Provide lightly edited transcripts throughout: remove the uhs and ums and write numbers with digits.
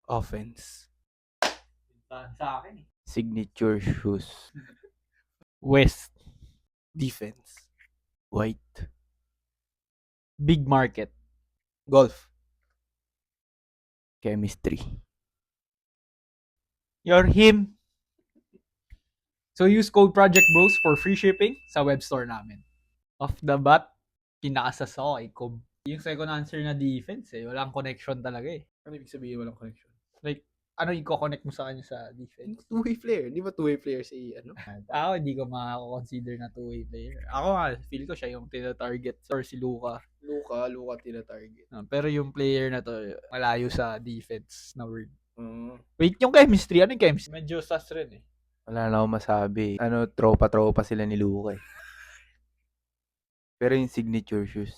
Offense. Sa akin eh. Signature shoes. West. Defense. White. Big market. Golf. Chemistry. You're him. So use code Project Bros for free shipping sa web store namin. Off the bat, pinakasas ako kay Cobb. Yung second answer na defense eh. Walang connection talaga eh. Ano ibig sabihin walang connection? Like, ano i-connect mo sa kanya sa defense? Two-way player. Di ba two-way player si ano? Ako, hindi ko makakonsider na two-way player. Ako nga, feel ko siya yung tina-target or si Luka. Luka tina-target. Pero yung player na to, malayo sa defense na word. Mm. Wait, yung chemistry, ano yung chemistry? Medyo sus rin eh. Wala na akong masabi. Ano, tropa sila ni Luka eh. Pero yung signature shoes.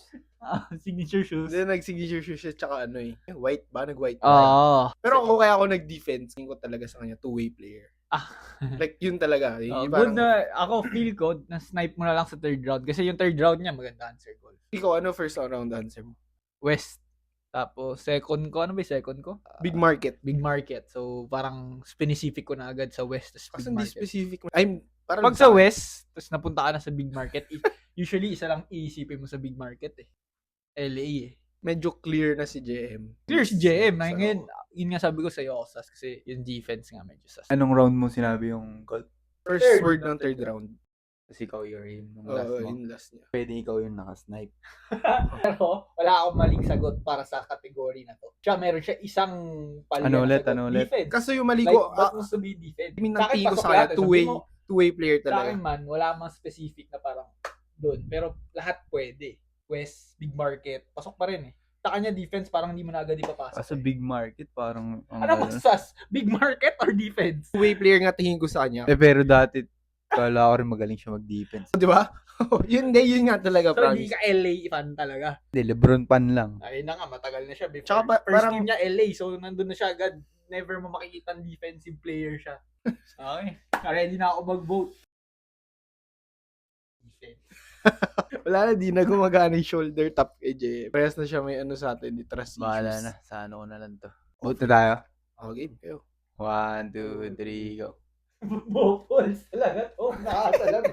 Signature shoes. Hindi, nag-signature shoes siya tsaka ano eh. White ba? Nag-white ba? Oo. Pero ako kaya ako nag-defense, tingin ko talaga sa kanya two-way player. Like yun talaga. Yung Good na, ako feel ko, na-snipe mo na lang sa third round. Kasi yung third round niya, maganda answer ko. Ikaw, ano first round answer mo? West. Tapos second ko, ano ba yung second ko? Big market. Big market. So parang specific ko na agad sa West. Kasi Big hindi market. specific. Parang Pag sa West, tapos napunta ka na sa big market, usually isa lang iisipin mo sa big market eh. LA eh. Medyo clear na si JM. Clear si JM. Ngayon, yun nga sabi ko sa'yo, Osas, kasi yung defense nga medyo sas. Anong round mo sinabi yung golf? First word ng third round. Kasi ikaw yung nung Oo, last mo. yung last niya. Pwede ikaw yung nakasnipe. Pero wala akong maling sagot para sa category na to. Tsaka meron siya isang palya Ano na ulit, sagot. ano ulit? Defense. Kaso yung mali Like, ko, ba't mo sabihin defense? I mean, Sa akin, tingin ko pasok sa kanya, lahat. two-way player Sa akin talaga. man, wala mang specific na parang doon. Pero lahat pwede. West, big market, pasok pa rin eh. Sa kanya defense, parang hindi mo na agad ipapasok. Sa big market, parang... Ano mas sas? Big market or defense? Two-way player nga tingin ko sa kanya. Pero dati, kala ko rin magaling siya mag-defense. Di ba? Yun nga talaga, So, hindi promise. ka LA fan talaga. Hindi, Lebron pan lang. Ayun na nga, matagal na siya. Before. Tsaka First parang- team niya, LA. So, nandun na siya agad. Never mo makikita defensive player siya. Okay. Ready na ako mag-vote. Defense. Wala na, di na gumagana yung shoulder tap kay JM. Parehas na siya may ano sa atin, di trust Bahala issues. na. Sa ano ko na lang to. Vote na tayo. Okay, kayo. 1, 2, 3, go. Balls talaga to. Nakakatalag.